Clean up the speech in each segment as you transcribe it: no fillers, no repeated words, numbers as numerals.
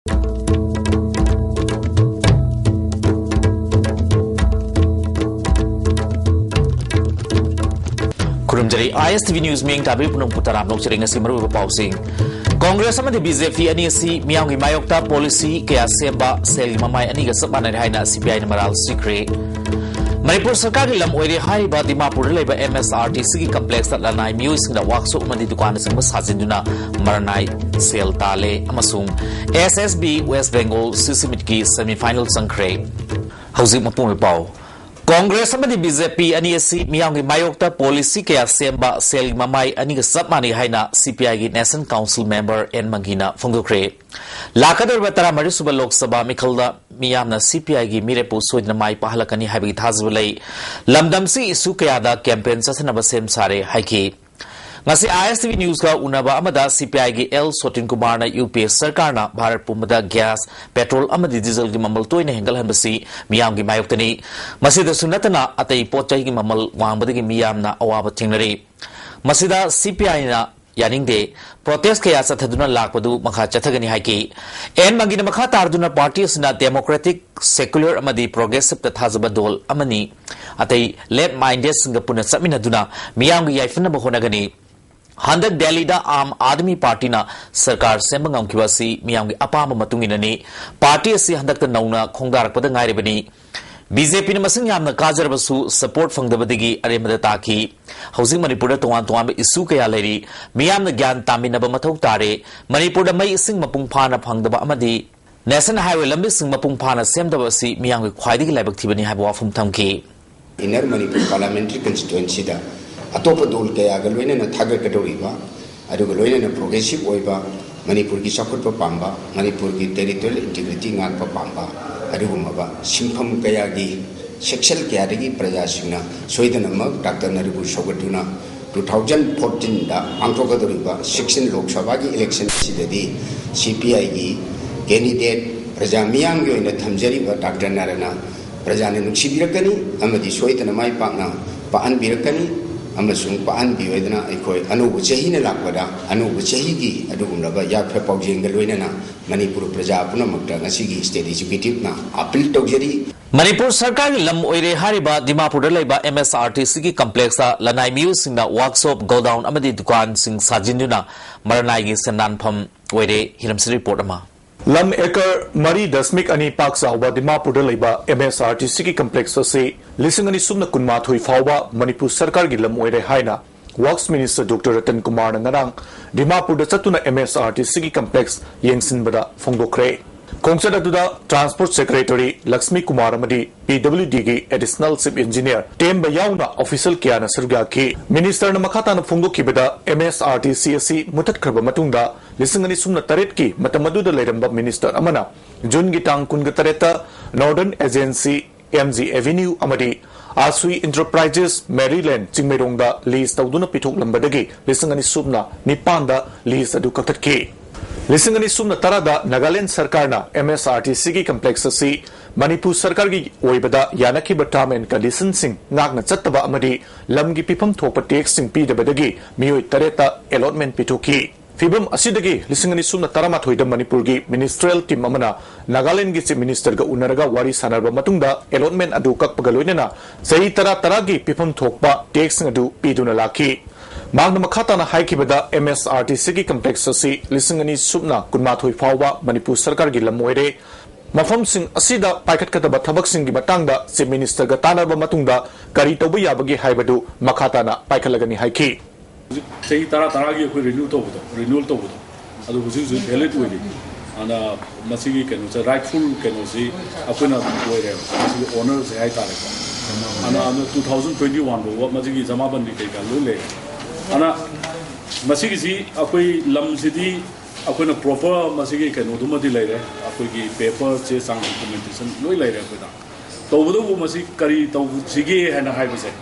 Kurumjari ISTV News Ming tabi punong putaram nok chering ngasi maru pausing. Congress sama di BJP ani si miang mayokta policy kaya semba sel mamai ani ga sabana haina CPI namaral secret. Manipur sarkar ki lam oire hai ba Dimapur leba MSRTC ki complex at lanai music da workshop mandi dukan sing masajinduna maranai sel tale amasung SSB West Bengal Sisimit ki semi final sangkre. Hauzik mapung pau. Congress sama di BJP ani si miang mayokta policy kaya semba sel mamai ani ga sabani haina CPI ki National Council member en mangina fongokre. Lakadar batara mari suba Lok Sabha mikhalda miyamna CPI gi mirepu soidna mai pahalakani habi thazbulai lamdamsi isu kayada campaign sasanaba sem sare haiki ngasi ISTV news ka unaba amada CPI gi L Sotin Kumar na UP sarkar na Bharat pumada gas petrol amadi diesel gi mamal toina hengal hanbasi miyam gi mayoktani masida sunatana atai pochai gi mamal wangbadi gi miyamna awaba thingnari masida CPI na Yaningde protest kaya sa thaduna lakpadu makha chathagani haiki en magina makha tarduna parties na democratic secular amadi progressive tathazaba dol amani atai left minded singapuna saminaduna miyang yaifna bahonagani handak Delhi da Aam Aadmi Party na sarkar sembangam kiwasi miyang apama matunginani party si handak ta nauna khongdarakpada ngairibani BJP na masing yamna kajarbasu support fangdabadigi aremada taki housing Manipur tuwan tuwan isu kaya leri miyam na gyan taminaba mathau tare Manipur da may ising mapungpana fangdaba amadi National Highway lambi sing mapungpana semdaba si miyam ki khwaidigi laibak thibani haiba wafum thamki Inner Manipur parliamentary constituency da atopa dol kaya galwena na thagar kadoriba adu galwena na progressive oiba Manipur ki sakutpa pamba Manipur ki territorial integrity ngakpa pamba Adugumaba, Simpam Kayagi, sexual Kayagi Prajasina, Soidanama, Dr. Naribu Shogatuna, 2014, Antogaduriba, 16 Lok Sabha election Sidadi, CPI, candidate Prajamiango in the Tamjari, Dr. Narana, Prajanum Sibirakani, Amadi Soitanamai Pagna, Paan Birakani, Amasung Paan Bioedana, Eko, Anu Chahina Lakwada, Anu Chahigi, Adugumaba, Yapapau Jingalwena, Manipur Prajapuna Makta, Nasigi, State Executive na, Appeal Togeri. Manipur sarkar lam oire hariba Dimapur leba MSRTC ki complex lanai music na workshop go down amadi dukan sing sajinduna maranai gi senan pham oire hiramsi report ama. Lam ekar Mari Dasmik ani Paksa wa Dimapur leba MSRTC ki complex se lisingani sumna kunmathoi fawa Manipur sarkar gi lam oire haina Works Minister Dr. Ratan Kumar ngarang Dimapur da chatuna MSRTC ki complex yengsin bada fongdokre Kongchada tuda Transport Secretary Lakshmi Kumar amadi PWD ki Additional Chief Engineer Tem Bayauna Official Kiana Surga ki Minister na makata na fongdoki bada MSRTC asi mutat kraba matungda lisingani sumna taret ki matamadu da lairamba Minister amana Jun gitang kunga tareta Northern Agency MG Avenue amadi Asui Enterprises Maryland Chingmerongda lease tawduna pithok lambadagi lisingani sumna nipanda lease adu kakatki lisingani sumna tarada Nagaland sarkarna MSRTC ki complex asi Manipur sarkar gi oibada yanaki term and condition sing ngakna chattaba amadi lamgi pifam thokpa tax sing pidabadagi miyoi tareta allotment pithoki Fibam asidagi lisingani sumna taramathoida Manipur gi ministerial team amana Nagaland gi chief minister ga unaraga wari sanarba matungda allotment adu kakpaga loinena sahi tara gi pifam thokpa tax adu piduna laki Magna Makata na haikibada MSRTC ki complex asi lisingani sumna kunmathoi fawa Manipur sarkar gi lamoire mafam sing asida paikat kataba thabak sing gi matangda chief minister ga tanarba matungda kari tawba yabagi haibadu makata na paikalagani haiki Say Tara renewal to Adu valid way. And Masigi can say rightful can say Apuna honors high and 2021 what Masigi Zamaban Lule. And Masigi Akui Lam City Apuna proper Masigi can do later, Akuki paper, say some documentation, no later with that. Tobu Masik Kari Sigi and a high percent.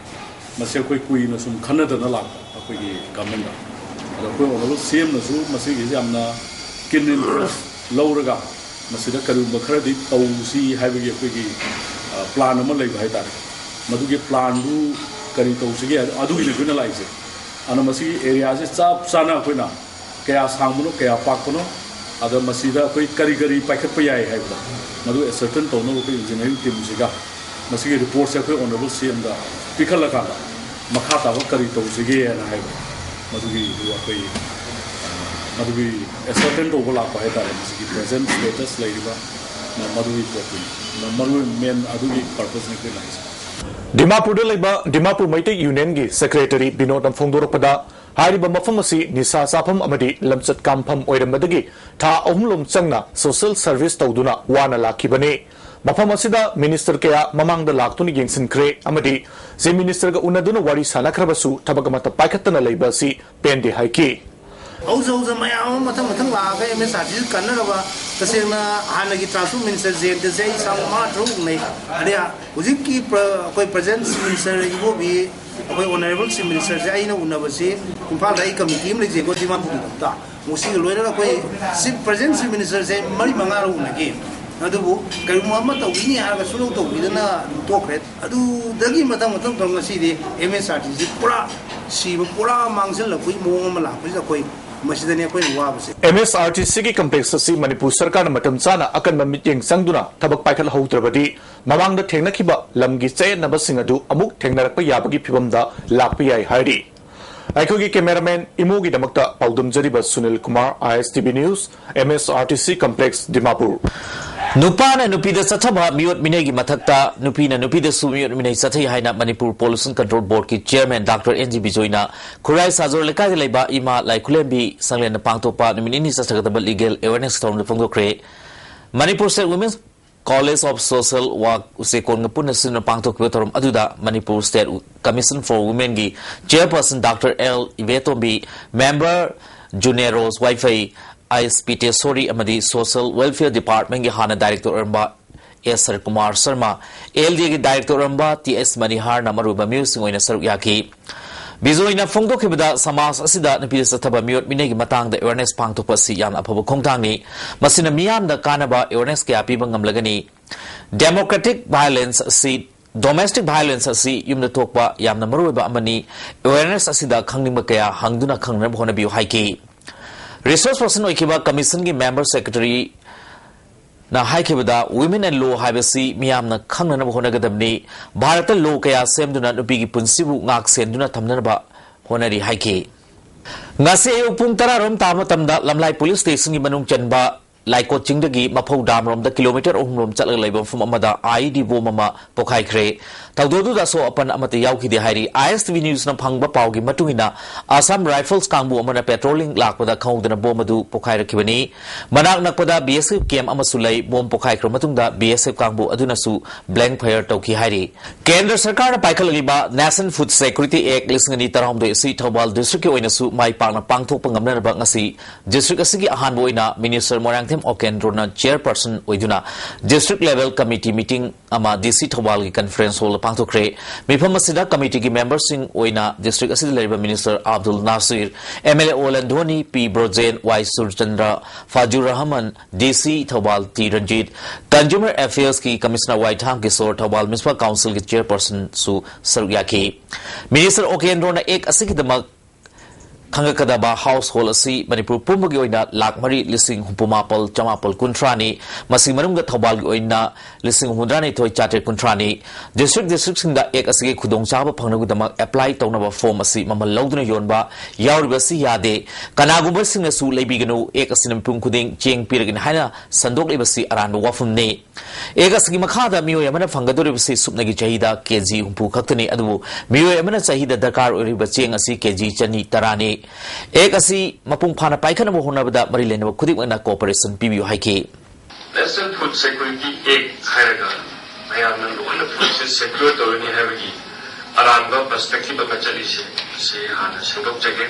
Masakui Queen or some Canada Nala. Government. The same as Masigi Amna Kinin Lauraga, Masida Karu Makradi, Tausi, having a quickie plan of Malay Haita. Maduki plan do Karito Sigi, Adu criminalize it. And a Masi areas is Sana Quina, Kaya Samuno, Kaya Pakono, अदा मसीदा कोई करी करी पाइखत पे आए है बता मधु certain तौनो कोई engineering team सिगा मसी report से कोई ऑनरेबल सीएम दा पिखल लगा मखा ताब करी तो सिगे है मधु की कोई मधु की सर्टन तो बोला पाए तारे मसी प्रेजेंट स्टेटस लेरिबा मधु की पोती मधु मेन अदु की पर्पस ने कोई लाइस दिमापुर लेबा दिमापुर मैते यूनियन की सेक्रेटरी विनोद फोंदोरपदा हारिबा मफम असि निसा साफम अमदी लमचत कामफम ओइरमदगी था अहुमलोम चंगना सोशल सर्विस तौदुना वाना लाखिबने मफम असिदा मिनिस्टर कया ममांगदा लाक्तुनि येंसिनख्रे अमदी जे मिनिस्टर गा उनदुना वारी सानाख्रबसु थबक मत पाइखतना लेबासि पेंदे हाइकी औजौज मयाम मथंग लागे एमएसआरटी कन्नरबा तसेना हानगी ट्रांसपोर्ट मिनिस्टर जेन से सांग मा थ्रुग नै अरिया हुजिक की कोई प्रेजेंट मिनिस्टर इबो भी कोई ऑनरेबल सी मिनिस्टर से आइना उनबसी इंफाल दाई कमिटी में जे गोदिमा पुदा मुसी लोइरा कोई सी प्रेजेंट सी मिनिस्टर से मरी मंगा रो उनगे अदुबु करिमुआ मत तौबिनी हारगा सुलो तौबिदना तोखरे अदु दगी मथंग थंगसीदी एमएसआरटी से पूरा सीब पूरा मांगजल कोई मोंग अमा लापै कोई MSRTC की कम्प्लेक्स असी मणिपुर सरकार मतम चाना अकन मिटिंग संगदुना थबक पाइखल हौद्रबदी ममांगदा थेंगनखिबा लमगी चेनबसिंग अदु अमुक थेंगनरकपा याबगी फिबमदा लाकपा याय हाइरि अखोगी कैमरामैन इमोगी दमकता पाउदम जरिबा Sunil Kumar ISTV news MSRTC complex Dimapur नुपाना नुपीदा सथबा मियोट मिनेगी मथक्ता नुपीना नुपीदा सुमियोट मिने सथै हाइना मणिपुर पोल्यूशन कंट्रोल बोर्ड की चेयरमैन डॉक्टर NG बिजोइना खुराई साजोर लेकाय लेबा इमा लाइकुलेंबी संगलेन पांगतोपा नुमिनिनी सथगतबा लीगल अवेयरनेस थोरम फोंगोख्रे Manipur state women's college of social work उसे कोंगपुन सिन पांगतोकबे थोरम अदुदा Manipur state commission for women की चेयरपर्सन डॉक्टर L इवेतोबी मेंबर जूनियरोस वाइफाई ISPT सोरी अमदी सोशल वेलफेयर डिपार्टमेंट के हाना डायरेक्टर अरंबा S कुमार शर्मा LD के डायरेक्टर अरंबा TS मनिहार नमरुबा म्यूजिक ओइना सरुक याकी बिजोइना फोंगदोखिबदा समाज असिदा नपि सथबा मियोट मिनेगी मतंग द अवेयरनेस पांगतोपसी याम अफब खोंगथांगनी मसिना मियाम द कानबा अवेयरनेस के अपीबा ngamlagani डेमोक्रेटिक वायलेंस असि डोमेस्टिक वायलेंस असि युमदा थोकबा यामना मरुबा अमनी अवेयरनेस असिदा खंगनिंग कया हंगदुना खंगनब होनबियो हाइकी रिसोर्स पर्सन ओइकिबा कमीशन की मेंबर सेक्रेटरी ना हाइकिबदा वुमेन एंड लॉ हाइबसी मियामना खंगनब होनगदबनी भारत लॉ कया सेमदुना नुपीगी पुंसिबु ngak सेंदुना थमनबा होनरी हाइकी ngase upung 10 rom tamatamda lamlai police station gi manung chanba लाइको चिंगदगी मफौ दामरोम द किलोमीटर ओहमरोम चलग लेबम फुम अमदा आईडी बोम अमा पोखाइख्रे तौदोदु दासो अपन अमत याउखिदे हाइरी ISTV न्यूज न फंगबा पाउगी मतुगिना आसाम राइफल्स कांगबु अमना पेट्रोलिंग लाकपदा खौदना बोम अदु पोखाइरखिबनी मनाक नकपदा BSF केम अमसु लै बोम पोखाइख्र मतुंगदा BSF कांगबु अदुनसु ब्लैंक फायर तौखि हाइरी केंद्र सरकार न पाइखलगिबा नेशनल फूड सिक्योरिटी एक्ट लिसंगनी तरहमदो सी थौबाल डिस्ट्रिक्ट के ओइनसु माइ पाकना पांगथोकपा ngamnaba ngasi डिस्ट्रिक्ट असigi अहानबो ओइना मिनिस्टर मोरांगथेम ओकेंड्रोना चेयरपर्सन ओइदुना डिस्ट्रिक्ट लेवल कमिटी मीटिंग अमा DC थौबाल की कॉन्फ्रेंस हॉल पांगथोखरे मिफम असिदा कमिटी की मेंबर सिंह ओइना डिस्ट्रिक्ट असि लेरिबा मिनिस्टर अब्दुल नासिर MLA ओलंधोनी P ब्रोजेन Y Surchandra Fajur Rahman DC Thoubal T Ranjit consumer affairs की commissioner Y Thang Kishore Thoubal municipal council की चेयरपर्सन सु सरुयाकी मिनिस्टर ओकेंड्रोना एक असिगिदमक खंगकदबा हाउस होल असि मणिपुर पुंबगी ओइना लाख मरी लिसिंग हुपुमापल चमापल कुंट्रानी मसिंग मनुंग थौबाल ओइना लिसिंग हुंद्रानी थोय चाटे कुंट्रानी डिस्ट्रिक्ट सिंदा एक असि खुदोंग चाबा फंगनगुदमक अप्लाई तौनबा फॉर्म असि ममल लौदुना योनबा यावरिबसि यादे कनागुंबा सिंगसु लेबिगनु एक असि पुंग खुदिंग चेंग पिरगिन हाइना संदोकलेबसि अरानबा वाफुमने एक असि मखादा मियोय अमना फंगदोरिबसि सुपनगी चाहिदा केजी हुंपु खक्तनी अदु मियोय अमना चाहिदा दरकार ओरिबा चेंग असि केजी चनी तरानी एक असी मपुंग फाना पाइखन बो होनबदा मरि लेनब खुदिमना कोऑपरेशन पीबीयू हाइके नेशनल फूड सिक्योरिटी एक्ट हायरगा मयामन लोन फूड से सिक्योर तोरनी हैबगी अरानबा पर्सपेक्टिव अमा चलिसे से हाना संगोक जगे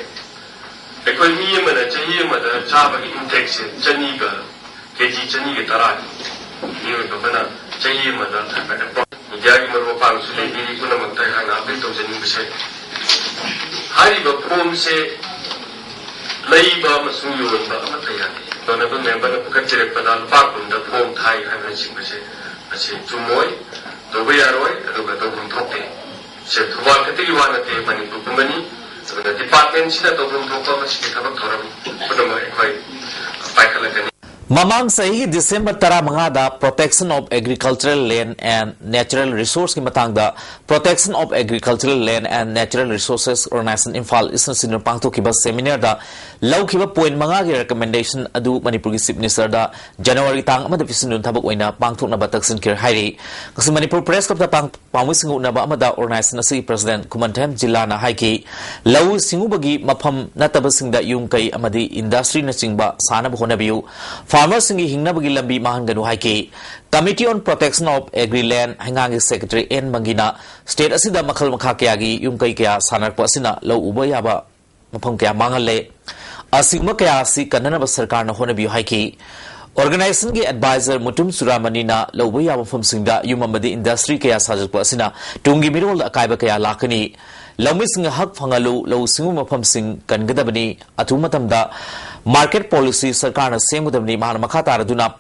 एकोय मी मना चाहिए मदा चाबगी इंटेक से चनी का केजी चनी के तरा ये बना चाहिए मदा मीडिया की मरो पांग सुले गिरी कुना मक्ता हाना अपडेट तो जनी बिसे हारिबा फॉर्म से लईबा मसुंग योनबा अमता यादे दोनबो मेंबर न पुकचिरे पदाल पाकुंद फॉर्म थाई हाइबन सिंगसे असे जुमोय दोबे यारोय अदुगा दोबुम थोके से थुवा कतिगी वानते मणिपुर कुमनी डिपार्टमेंट सिदा दोबुम थोका मसिके थबक theorem Poonam एखोय पाइखलकनी Mamang sahi December tara mangada Protection of Agricultural Land and Natural Resource ki matangda Protection of Agricultural Land and Natural Resources Organization Imphal Eastern Senior Pangto kiba seminar da law kiba point manga ki recommendation adu Manipur ki Chief Minister da January tang amada pisinun thabak oina pangthok na bataksin kir hairi kasi Manipur Press Club da pangwi singu na ba amada organization asi President Kumanthem Jilla na haiki law singu bagi mafam natabasing da yung kai amadi industry na singba sana bhona biu Farmers singi hingna bagi lambi mahan ganu haiki Committee on Protection of Agri-Land hangangi Secretary N Mangina State asida makhal makha kaya gi yung kai kaya sanar po asina law uba yaba mapam kaya mangale asigma kaya si kanana ba sarkar na hona biu haiki Organization ki advisor Mutum Suramani na law uba yaba mapam singda yung mamadi industry kaya sajak po asina tungi mirol akaiba kaya lakani Lawmi singa hak fangalu law singu mapam sing kan gadabani atu matamda Market Policy Sarkar na semudabni mahana makhatara duna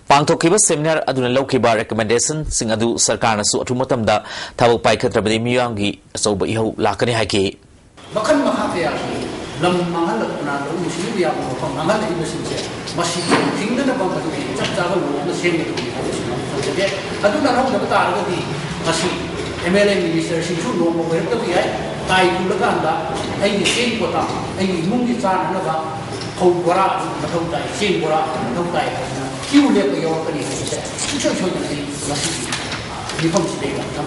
pangthokiba seminar aduna lawkiba recommendation sing adu sarkar na su atu matamda thabak paikhatrabadi miyangi asoba ihau lakani haiki bakhan makhatya lam mangal na lo muslim ya ko mangal ibu sinse masih tingna na bang padu chap chaba lo na semi to je adu na raw da tar ga di masih MLA minister sing chu lo mo wer ta bi ai tai ku la kan da ai ni sen ko ta ai ni mung ni cha na ba khâu bora mathau tai sen bora mathau tai kiu le ko yo ka ni se chu chu ni masih ni phom si de ka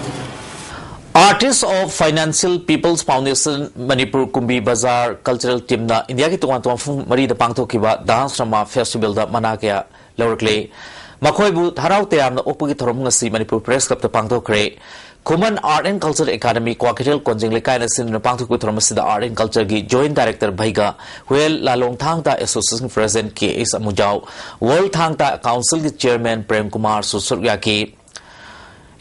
Artists of Financial People's Foundation Manipur Kumbi Bazaar Cultural Team na India ki tuwan fung mari da pangthokiba Dance Drama Festival da manakya lawrakle makhoi bu tharau tayam na opagi thorom ngasi Manipur Press Club da pangthokre Common Art and Culture Academy Kwakitel Konjing Lekai na sin na pangthok thorom sida Art and Culture gi Joint Director Bhaiga Huel Lalong Thang ta Association President KS Amujau World Thang ta Council ki Chairman Prem Kumar Susurya ki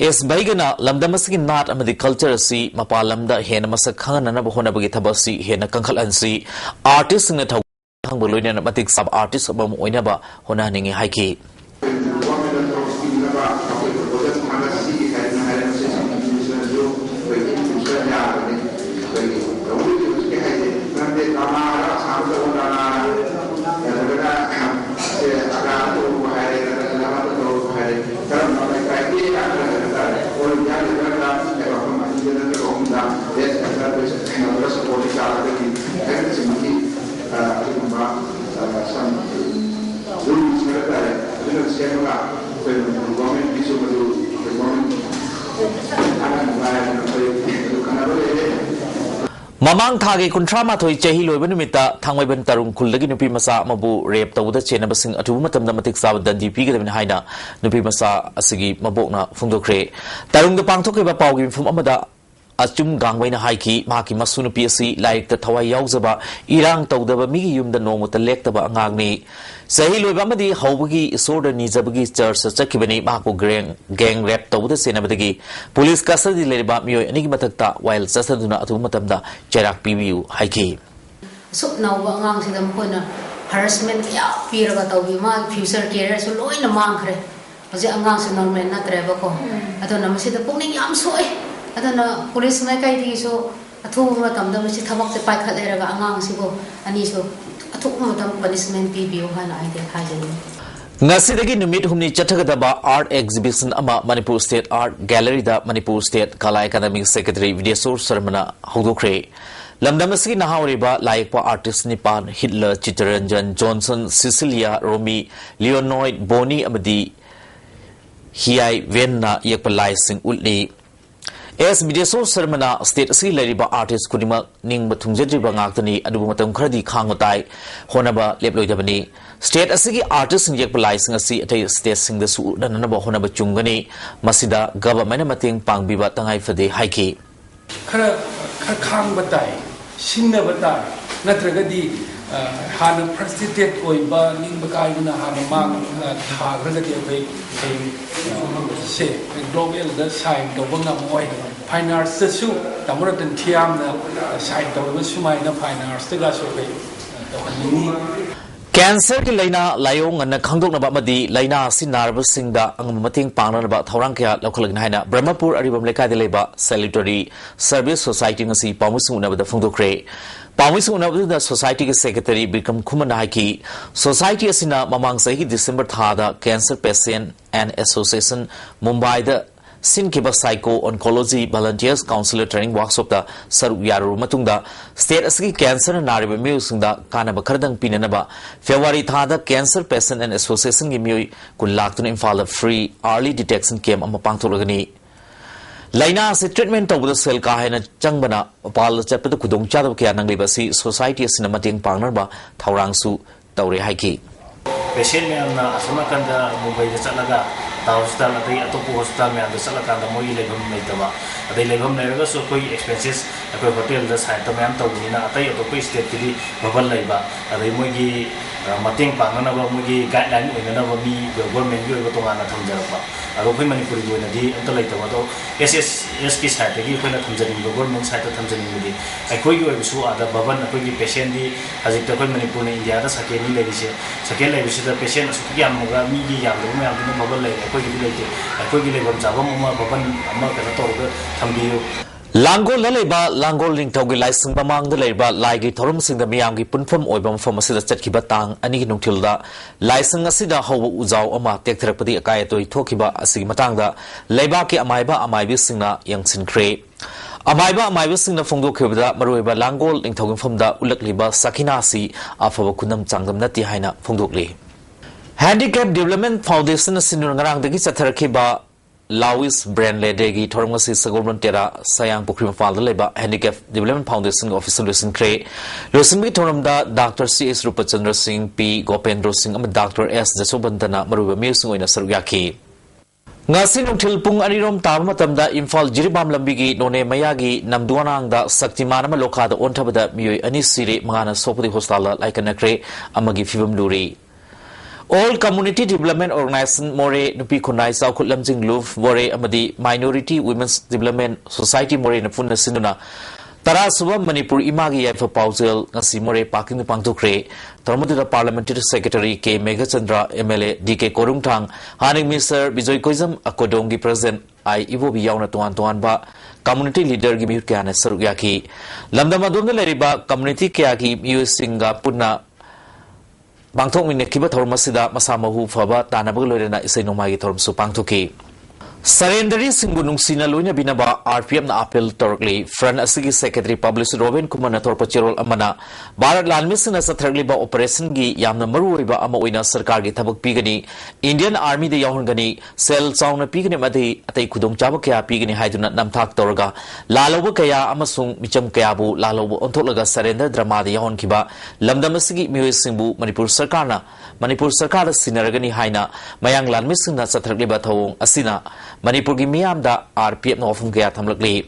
Es baigana lamdamasgi nat amadi culture si mapalamda hena masak khana na bahona bagi thabasi hena kangkhalan si artist na thang boloina na matik sub artist abam oina ba hona ningi haiki Mamang thagi kuntra mathoi chahi loiba numita thangwai ban tarung khuldagi nupi masa mabu rep tawda chenaba sing atu matamda matik sab dandi pigadamin haina nupi masa asigi mabokna phungdokre tarung da pangthokeba pawgi mifum amada achum gangwaina haiki maki masu nupi asi laik ta thawai yaujaba irang tawdaba migi yumda nomuta lektaba angagni sahi loiba amadi hawbagi isorda nijabagi church chakibani maku gang rap tawda senabadagi police custody leriba miyoi anigi matakta while sasaduna atu matamda cherak pibiu haiki suk nawba angang sidam kona harassment ya piraga tawbi ma future career so loina mangkhre hoje angang se normal na treba ko adona masida pungning yam soi adona police mai kai thi so athu matamda masi thabak se pai khaleraga angang sibo ani so athu matam punishment pibiu hana ai de khajani Ngasidagi numit humni chathagadaba art exhibition ama Manipur State Art Gallery da Manipur State Kala Academic Secretary Vidyasur Sarmana hudokre lamdamasigi nahawriba laikpa artist nipan Hitler Chittaranjan Johnson Cecilia Romy Leonoid Boni amadi hiai venna yekpalai sing ulni Es Vidyasur Sarmana State si lariba artist kudima ning bathungjadriba ngaktani adubu matam khradi khangotai honaba leploidabani State asigi artist sing yekpalai sing asi atai state sing da su nanaba honaba chungani masida government mating pangbiba tangai fade haiki khara khang batai sinna batai natragadi hana prostitute oiba ning bakai na hana mang thagragadi abai se global da sign do banga moi fine arts su tamuratan thiam na sign do sumai na fine arts ga so bai Cancer ki laina layong na khangdok na ba madi laina sinarba singda ang mating pangna ba thorang kya lokhalag na haina Brahmapur aribam lekai de leba Salutary Service Society ngasi pamusung na ba phungdokre Pawis unabda society ke secretary Bikram Khumana ki society asina mamang sahi December thada cancer patient and association Mumbai da Sin Kiba Psycho Oncology Volunteers Counselor Training Workshop da Saru Yaru Matungda State Asiki Cancer and Nariba Musing da Kanaba Kardang Pinanaba February Thada Cancer Patient and Association Gimui Kulaktun Infala Free Early Detection Camp Amapangtolagani Laina se treatment of the cell kahena changbana pal chapter kudong chadab kya nanglibasi society cinematic partner ba Taurangsu Tauri Haiki. Patient में हमना असमा कंदा मुंबई से चला गा hospital अतई अतोपु hospital में अंदर चला कंदा मोई लेगम नहीं तबा अतई लेगम नहीं रगा सो कोई एक्सपेंसेस कोई होटल द साइट तो मैं हम तो नहीं ना अतई अतोपु स्टेट की भी बबल नहीं बा अतई मोई की मतिंग पांगना ना बा मोई की गाइडलाइन उन्हें ना बा मी गवर्नमेंट की वो तो गाना थम जरा बा अगर कोई मणिपुरी कोई नदी अंतर नहीं तबा तो एस की साइट की कोई ना थम जरिंग गवर्नमेंट साइट थम जरिंग मुझे कोई की वो बिशु आधा बबन कोई की पेशेंट दी अजित कोई मणिपुर ने इंडिया दा सकेनी लेगी से सकेल लेगी से patient asukki amga mi gi yam lo me amna mobile lai koi gi lai te koi gi lai bam jabam ma baban amma kana to ga thambiyo Langol Laleba Langol Ling Togi License Bamang the Leba Lagi Torum Sing the Miyangi Punfum Oibam from a Sida Chetkibatang Ani Nutilda License Asida How Uzao Oma Tek Therapy Akayato Tokiba Asimatanga Lebaki Amaiba Amaibi Singa Yang Sin Cray Amaiba Amaibi Singa Fungo Kubda Marueba Langol Ling Togin from the Ulakliba Sakinasi Afa Kunam Changam Nati Haina Fundukli Handicap Development Foundation Sinurang the Gisatarakiba Lawis Brand Ledegi Tormasi Sagorman Terra Sayang Pukrim Father Leba Handicap Development Foundation Officer Lusin Cray Lusin Toramda Dr. C.S. Rupachandra Singh P. Gopendra Singh and Dr. S. Jasobandana Maruba Musing in a Saruyaki Ngasin until Pung Anirom Tamatamda Infal Jiribam Lambigi None Mayagi Namduanang da Saktimanama Lokada Ontabada Mui Anisiri Mana Sopodi Hostala like a Nakre Amagi Fibum Luri All Community Development Organization More Nupi Kunai South Lamjing Luf Wore Amadi Minority Women's Development Society More Nafuna Sinuna Tarasuba Manipur Imagi Yafa Pausel Nasi More Parking the Pangtukre Tormodura Parliamentary Secretary K. Megachandra MLA DK Korungtang Haning Mr. Bijoy Koizam Akodongi President I Ivo Biyauna Tuan Ba Community Leader Gimir Kiana Saruyaki Lamdamadunda Leriba Community Kiaki US Singa Puna Bangtok Minekiba Tormasida Masamahu Faba Tanabulina is a Nomagi Tormsu Pangtoki. Surrendering Singunung Sina Luna Binaba RPM na Apel Torkli, Fran Asigi Secretary Published Robin Kumana Torpachirol Amana, Barat Lanmisin as a Tragliba Operation Gi Yamna Maruiba Amoina Sarkagi Tabuk Pigani, Indian Army the Yahungani, Sel Sauna Pigani Mati, Ate Kudung Chabakaya Pigani Haiduna Namtak Torga, Lalo Kaya Amasung Micham Kayabu, Lalo Ontolaga Surrender Drama the Yahon Kiba, Lamdamasigi Musimbu, Manipur Sarkana, Manipur Sarkara Sinaragani Haina, Mayang Lanmisin as a Tragliba Tawong Asina. Manipur gi miyam da RPF no ofum kaya thamlakli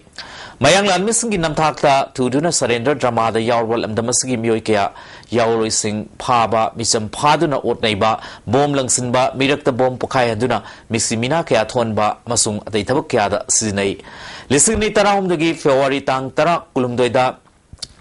Mayang Lanmising gi namthakta tuduna surrender drama da yawwal amdamasigi miyoy kaya yawroi sing phaba misam phaduna otnaiba bom langsinba mirakta bom pokai handuna misimina kaya thonba masung atai thabak kaya da sizinai lising ni tarahum dagi February tang tara kulumdoida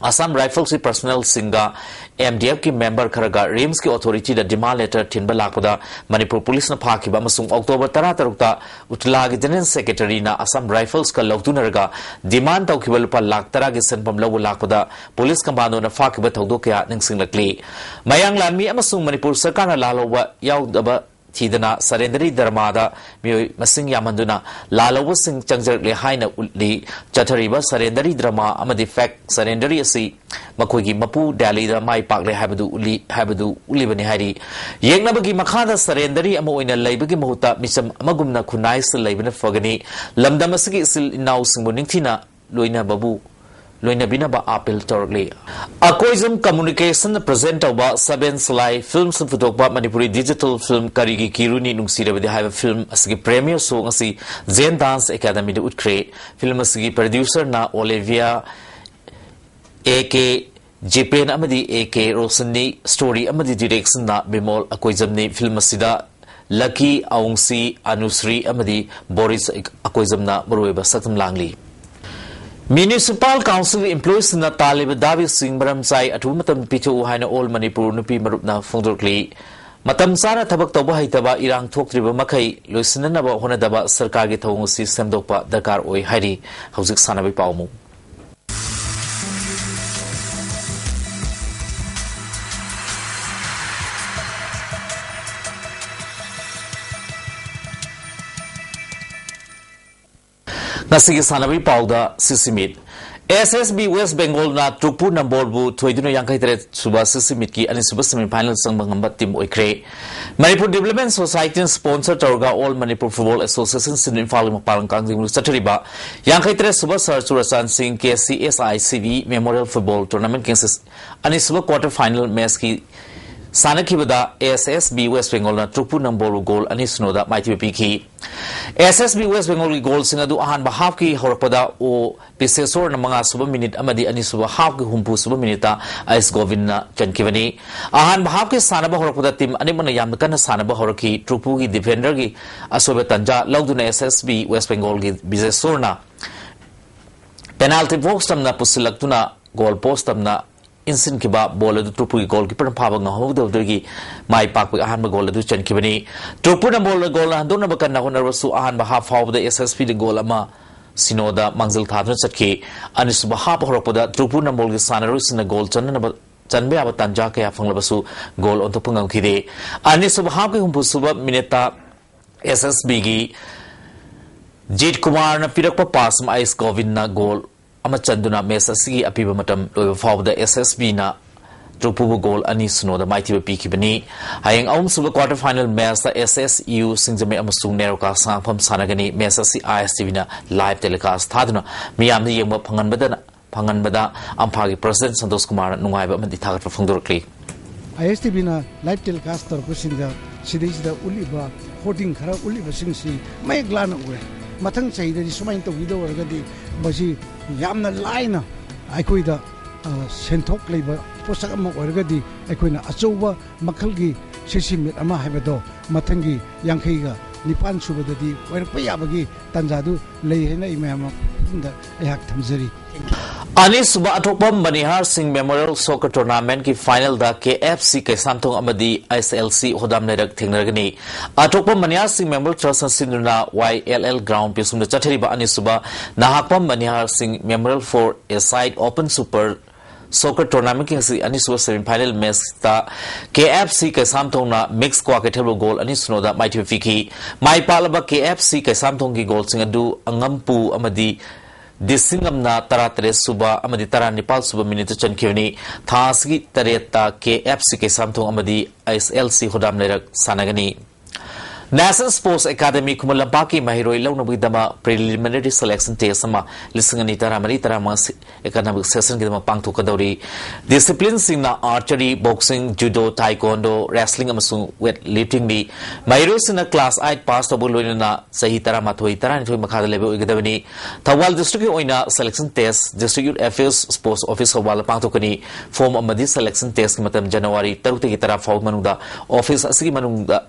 Assam Rifles personnel singa MDF ki member kharaga RIMS ki authority da demand letter tinba lakpada Manipur police na phakiba masung October 13 ta Utla gi general secretary na Assam Rifles ka lawtunarga demand tawkiba lupa lakh tara gi senpam lawu lakpada police commando na phakiba thawdo kya ningsing lakli Mayang Lanmi amasung Manipur sarkar na lalowa yawdaba Tidana Sarendari Dharmada Masing Yamanduna Lalawa Sing Changjar Lehaina Uli Chatariba Sarendari Drama Amadi Fact Sarendari Asi Makuigi Mapu Dali the Mai Pakle Habadu Ulibani Hari Yangnabagi Makada Sarendari Amoina Labagi Mahuta Misam Magumna Kunais Labina Fogani Lamdamasiki Sil now Simunintina Luina Babu Loina Binaba Apel Torgli. Akoizum Communication present over Saben Salai Films and Photograph Manipuri Digital Film Karigi Kiruni Nungsira with the Hive Film as a premier song as the Zen Dance Academy to create film as the producer na Olivia AK Japan Amadi AK Rosani story Amadi direction na Bimol Akoizum ni film asida Lucky Aungsi Anusri Amadi Boris Akoizum na Murueba Satam Langli. Municipal Council employees na Talib Davi Singh Baramsai at Umatam Pichu Haina All Manipur Nupi Marupna Fundurkli. Matam Sara Tabak Toba Haitaba Irang Tokriba Makai, Lucinaba Honadaba Sarkagi Tongusi Semdopa Dakar Oi Hari, Hauzik Sanabi Paumu. Nasigi Sanabi Pauda Sisimit SSB West Bengal na Tupu Namborbu Toidino Yankaitre Suba Sisimiki and Suba semi final Sangamba Team Oikre. Manipur Development Society sponsor Torga All Manipur Football Association in Falim Palankang Satariba Yankaitre Suba Surasan Singh ISTV Memorial Football Tournament cases and Suba quarter final Meski Sanakibada SSB West Bengal na Tupu Namboru goal and Isnoda Mighty Piki. SSB West Bengal goal singadu ahan bahaf ki horpada o pisesor na mga suba minute amadi ani suba half ki humpu suba minita ais govinna chankivani ahan bahaf ki sanaba horpada team ani mana yam kan sanaba horaki Tupu ki defender ki asobe tanja lawduna SSB West Bengal ki bisesor na penalty box tamna pusilaktuna goal post tamna insin kiba bola du Tupu goal ki pernah nga hodo dergi mai pak ahan goal du chan kibani Tupu na bola goal na dona bakan na honar wasu ahan ba half of the SSP the goal ama sinoda mangzil thadran satki anis ba half horopoda Tupu na bola sanarus na goal chan na chanbe aba tanja kaya fanglabasu goal on topungang kide anis ba half ki humpu suba mineta SSB gi Jit Kumar na pirakpa pass ma is Govin na goal ama chanduna mesa sigi apiba matam loiba faw the SSB na Tupu goal ani sunoda mighty piki bani hayang aum suba quarter final match the SSU singjame amasung neroka sangpham sanagani mesa si ISTV na live telecast thaduna miyam ni yengba phangan bada amphagi president Santosh Kumar nungai ba mandi thagat phangdorkli ISTV na live telecast tor ko singa sidis da uliba hoarding khara uliba singsi mai glana uwe mathang chai da sumai to video wargadi basi yamna laina aikoi da senthok leiba posak ama wargadi aikoina achouba makhalgi sisimit ama haibado mathangi yankhaiga nipan subadadi warpa yabagi tanjadu lei hena imama da ayak thamjari Ani suba atopam Manihar Singh Memorial Soccer Tournament ki final da KFC ke samthong amadi ISLC hodam nerak thengnargani atopam Manihar Singh Memorial Trust Sinduna YLL ground pe sumda chathari ba ani suba nahakpam Manihar Singh Memorial for a side open super soccer tournament ki si ani suba semi final match ta KFC ke samthong na mix kwa ke thelo goal ani sunoda mighty fiki mai palaba KFC ke samthong ki goal singadu angampu amadi Disingam na taratare suba amadi tara Nepal suba minute chan kiwani thasgi tareta KFC ke samthong amadi ISLC hodam lerak sanagani National Sports Academy Kumalampaki Mahiroi Launabui Dama preliminary selection test sama lisingani taramari taramas academic session ki dama pangthok kadori disciplines singna archery boxing judo taekwondo wrestling amasung weightlifting ni Mahiroi sina class 8 pass tobuloi na sahi taramathoi taranithoi makhada lebe oigadabani Thawal district oina selection test district affairs sports office hawal pangthokani form amadi selection test ki matam January 3 ki tara faw manungda office asigi manungda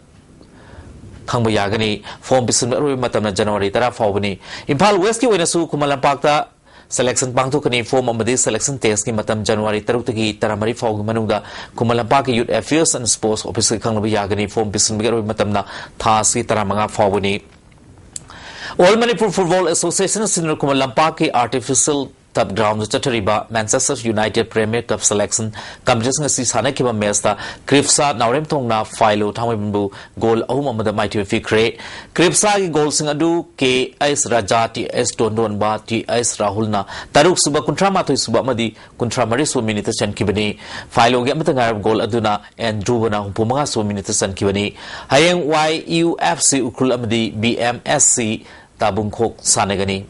Khangba yagani form bisun roi matamna January tara fawbani Imphal West ki oina su Kumalampakta selection pangthokani form amadi selection test ki matam January 3 ki taramari fawgi manungda Kumalampak youth affairs and sports office ki khangba yagani form bisun roi matamna thasi taramanga fawbani All Manipur Football Association Senior Kumalampak ki artificial top ground Chatariba Manchester United Premier Cup selection competition si sana kiba match Kripsa Naurem Tongna Philo Thamibbu goal ahum amada mighty fikre Kripsa ki goal sing adu KS Rajati S Tondon ba TS Rahulna taruk suba kuntra mathoi suba madi kuntra mari so minute chan kibani Philo ge amata ngarab goal aduna Andrew bana humpumanga so minute chan kibani hayeng YUFC ukul amadi BMSC tabungkhok sanagani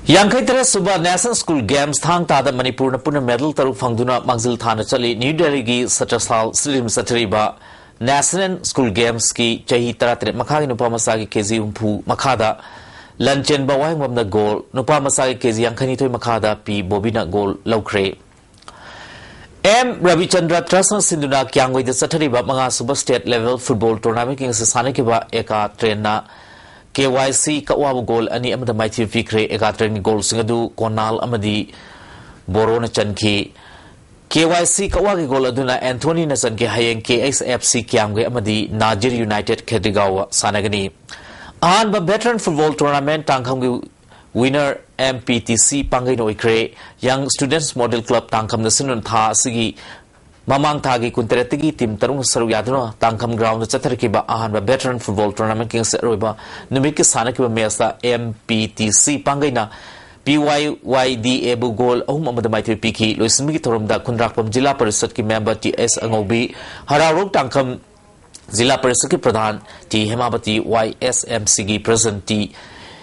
Yankaitere Suba National School Games thang tada Manipur na puna medal taruk fangduna mangzil thana chali New Delhi gi Satrasal Slim Satriba National School Games ki chahi taratret makhagi nupa masagi kezi umpu makhada lanchen ba wang wamna goal nupa masagi kezi yankhani thoi makhada pi bobina goal laukre M Ravichandra Trust Sinduna kyangoi de Satriba manga Suba State Level Football Tournament ki sasane ki ba eka train na KYC kawabu goal ani amada mighty fikre egatren goal singadu konal amadi borona chanki KYC kawagi goal aduna Anthony na chanki hayeng KSFC kyamge amadi Najir United khedigawa sanagani an ba veteran football tournament tangkhamgi winner MPTC pangai no ikre young students model club tangkham na sinun tha sigi Mamang Tagi Kunteretigi Team Tarung Saruyadro, Tangkam Ground, Chatarikiba, Ahan, Veteran Football Tournament Kings Roba, Numiki Sanakiba Mesa, MPTC Pangaina, PYYD Ebu Gol, Madamai Piki, Louis Migitorum da Kundrakam Jilla Parisatki member TS Angobi, Hararok Tangkam Zilla Parisaki Pradhan, T Hemabati YSMCG President T.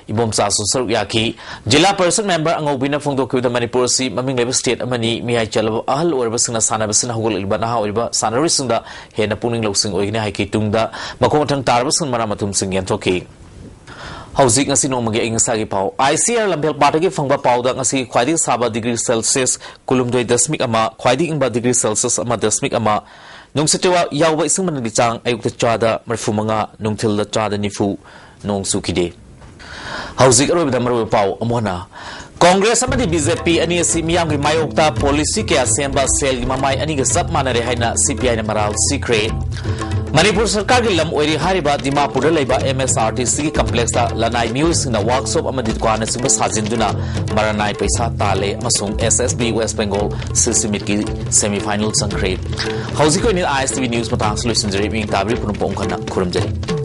Ibom sa susur yaki Jilla Person member ang obina fungdo kuda Manipur si maming level state amani miyay chalab ahal or basina sana basina hugol ilba na iba sana risunda he na puning lausing oigna haiki tungda makotang tarbasun maramatum singyan toki Hauzik ngasi no magi ingasagi pau ICR lambel batagi fangba pau da ngasi khwaidi saba degree Celsius kulumdoi dasmik ama khwaidi ingba degree Celsius ama dasmik ama nungsitewa yawba ising manali chang ayukta chada marfumanga nungthilda chada nifu nong sukide Hauzik Arab Damaru Pau Amona Congress amadi BJP ani si miyang mayokta policy kaya semba sel mamay ani ga sap manare haina CPI na maral secret Manipur sarkar gi lam oiri hariba Dimapur da laiba MSRTC complex ta lanai music na workshop amadi kwana simba sajinduna maranai paisa tale masung SSB West Bengal Sisimit ki semi final sangkret Hauzik ko ni ISTV news matang solution jeri ming tabri punupong kana kurum jeri